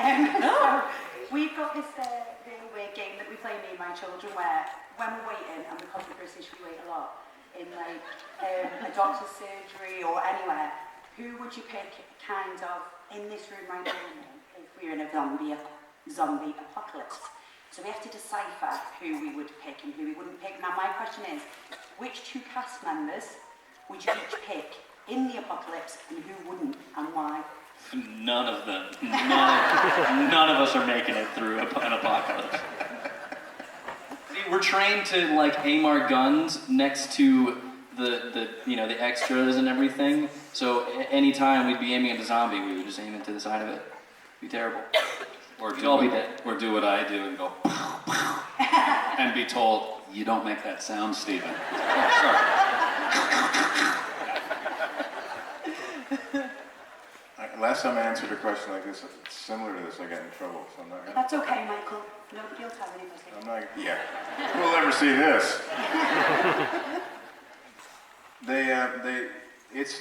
So we've got this really weird game that we play, me and my children, where when we're waiting, and because we're British, we wait a lot, in like a doctor's surgery or anywhere, who would you pick kind of in this room right now if we were in a zombie apocalypse? So we have to decipher who we would pick and who we wouldn't pick. Now my question is, which two cast members would you each pick in the apocalypse and who wouldn't and why? None of them. None of us are making it through an apocalypse. We're trained to like aim our guns next to the extras and everything. So anytime we'd be aiming at a zombie, we would just aim it to the side of it. It'd be terrible. Or do what I do and go pow, pow, and be told, you don't make that sound, Stephen. Sorry. Last time I answered a question like this, similar to this, I got in trouble, so I'm not gonna... That's okay, Michael. Nobody will tell anybody. I'm not... Yeah. Who'll ever see this?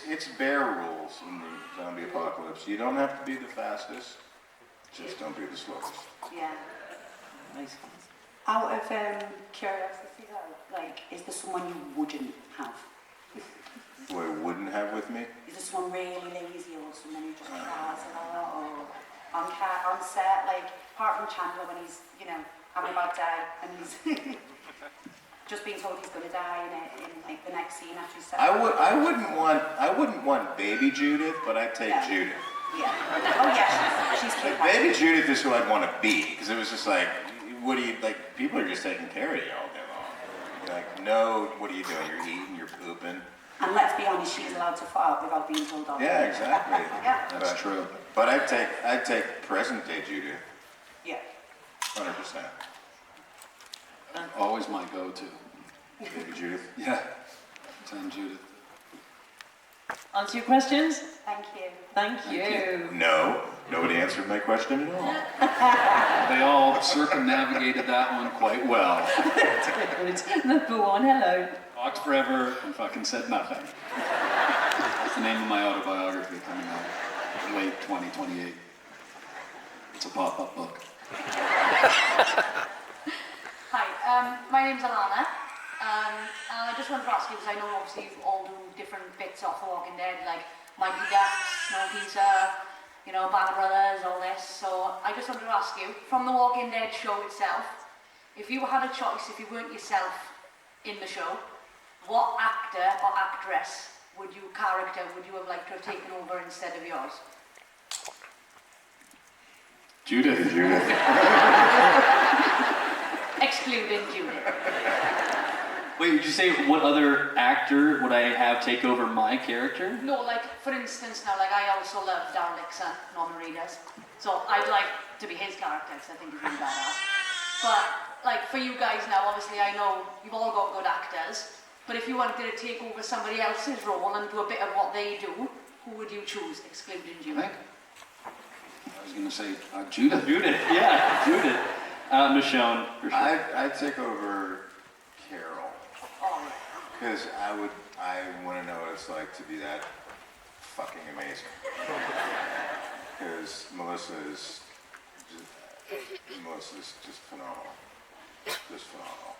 It's bear rules in the zombie apocalypse. You don't have to be the fastest, just don't be the slowest. Yeah. Nice. Out of curiosity though, like, is there someone you wouldn't have? Who I wouldn't have with me? Is there someone really lazy or someone who just cars a lot or on set, like, apart from Chandler when he's, having a bad day and he's just being told he's going to die in like the next scene after he's set. I wouldn't want baby Judith, but I'd take Judith. Yeah. Oh yeah, she's cute. Like, baby Judith is who I'd want to be, because it was just like, what do you, like, people are just taking care of you all day long. You're like, no, what are you doing? You're eating, you're pooping. And let's be honest, she's allowed to fart without being told off. Yeah, exactly. Yeah. That's true. But I'd take present day Judith. Yeah. 100%. Always my go-to. Baby Judith. Yeah. 10 Judith. Answer your questions? Thank you. Thank you. No, nobody answered my question at all. They all circumnavigated that one quite well. Good. Number one, hello. Talked forever and fucking said nothing. That's the name of my autobiography coming out late 2028. It's a pop-up book. Hi, my name's Alana. And I just wanted to ask you, because I know obviously you all do different bits off The Walking Dead, like Mighty Ducks, Snow Pizza, Band of Brothers, all this. So I just wanted to ask you, from The Walking Dead show itself, if you had a choice, if you weren't yourself in the show, what actor or actress would you have liked to have taken over instead of yours? Judith. Excluding Judith. Wait, did you say what other actor would I have take over my character? No, like, for instance now, like, I also love Darren Dixon, Norman Reedus. So I'd like to be his character, because I think he's really badass. But, like, for you guys now, obviously I know you've all got good actors, but if you wanted to take over somebody else's role and do a bit of what they do, who would you choose, excluding Judith? I was going to say Judith. Judith, yeah, Judith. Michonne, for sure. I'd take over Carol. Oh, Because I want to know what it's like to be that fucking amazing. Because Melissa is just phenomenal. Just phenomenal.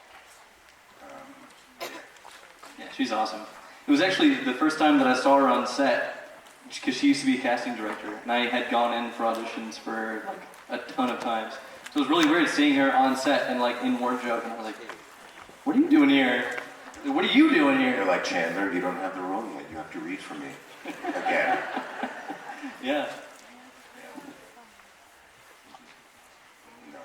Yeah, she's awesome. It was actually the first time that I saw her on set, because she used to be a casting director, and I had gone in for auditions for like a ton of times. So it was really weird seeing her on set and like in wardrobe, and I was like, what are you doing here? What are you doing here? You're like, Chandler, you don't have the role yet. You have to read for me. Again. Yeah. No.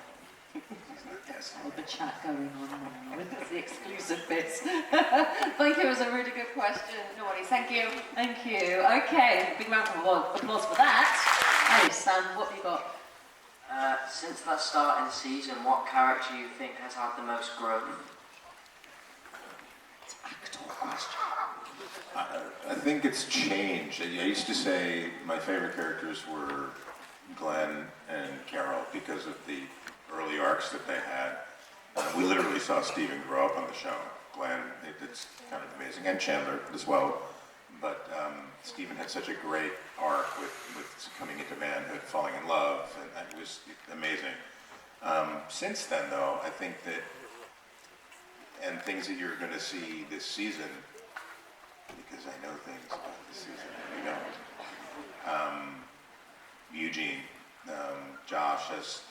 He's not guessing. All the chat going on now with the exclusive bits. Thank you, it was a really good question. no worries, thank you. Thank you. Okay, big round of applause for that. Hey, Sam, what have you got? Since that start in the season, what character do you think has had the most growth? It's an actual question. I think it's changed. I used to say my favorite characters were Glenn and Carol because of the early arcs that they had. We literally saw Steven grow up on the show. Glenn, it's kind of amazing, and Chandler as well. But Stephen had such a great arc with coming into manhood, falling in love, and it was amazing. Since then, though, I think that, and things that you're going to see this season, because I know things about this season and you don't. Eugene, Josh has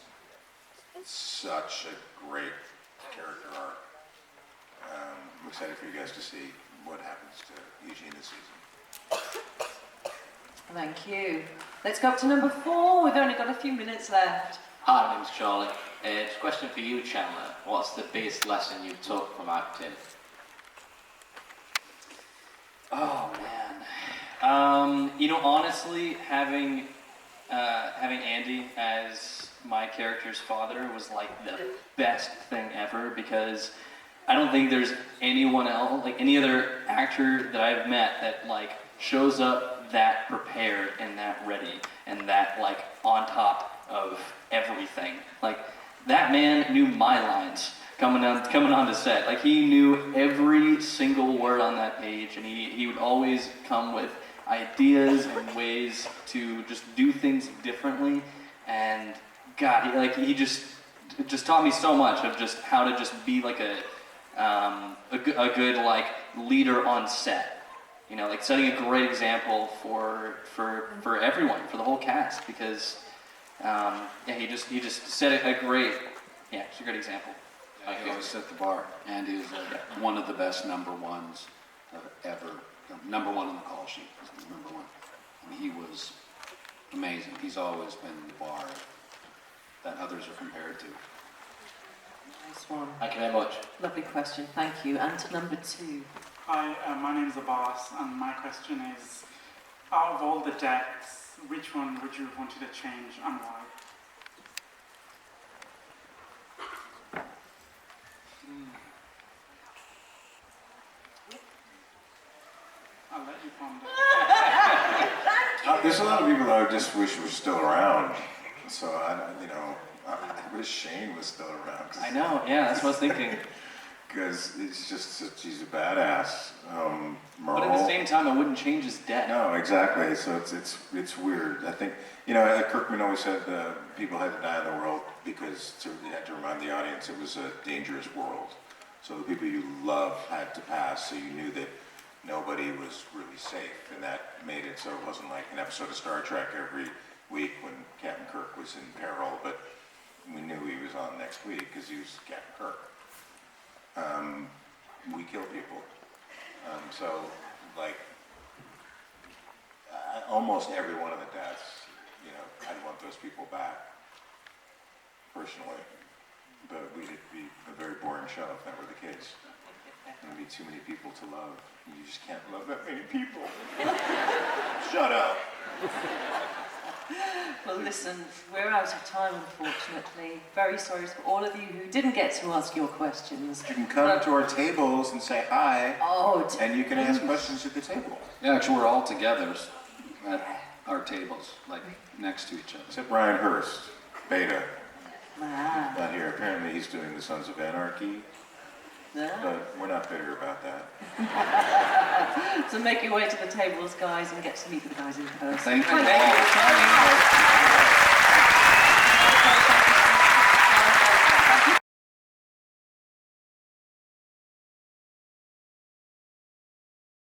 such a great character arc. I'm excited for you guys to see what happens to Eugene this season. Thank you. Let's go up to number 4. We've only got a few minutes left. Hi, my name's Charlie. It's a question for you, Chandler. What's the biggest lesson you took from acting? Oh man. Honestly, having Andy as my character's father was like the best thing ever, because I don't think there's anyone else, like any other actor that I've met that like shows up that prepared and that ready and that like on top of everything. Like that man knew my lines coming on to set. Like he knew every single word on that page, and he would always come with ideas and ways to just do things differently. And God, he just taught me so much of just how to just be like a good like leader on set. You know, like setting a great example for everyone, for the whole cast, because he just set it's a great example. He always set the bar. Andy is one of the best number ones ever. Number one on the call sheet. Number one. I mean, he was amazing. He's always been the bar that others are compared to. Nice one. Thank you very much. Lovely question. Thank you. And to number 2. Hi, my name is Abbas, and my question is, out of all the deaths, which one would you have wanted to change and why? I'll let you ponder. There's a lot of people that I just wish were still around. So I wish Shane was still around. I know, yeah, that's what I was thinking. Because it's just he's a badass. But at the same time, I wouldn't change his death. No, exactly. So it's weird. I think Kirkman always said people had to die in the world because they had to remind the audience it was a dangerous world. So the people you love had to pass, so you knew that nobody was really safe, and that made it so it wasn't like an episode of Star Trek every week when Captain Kirk was in peril, but we knew he was on next week because he was Captain Kirk. We kill people. Almost every one of the deaths, I'd want those people back, personally. But it'd be a very boring show if that were the case. There'd be too many people to love. You just can't love that many people. Shut up. Well, listen, we're out of time, unfortunately. Very sorry for all of you who didn't get to ask your questions. You can come to our tables and say hi, Oh, and you can ask questions at the table. Yeah, actually, we're all together at our tables, like next to each other. Except Brian Hurst, Beta, Ah. not here. Apparently he's doing the Sons of Anarchy, but we're not bitter about that. So make your way to the tables, guys, and get to meet the guys in person. Thank you all.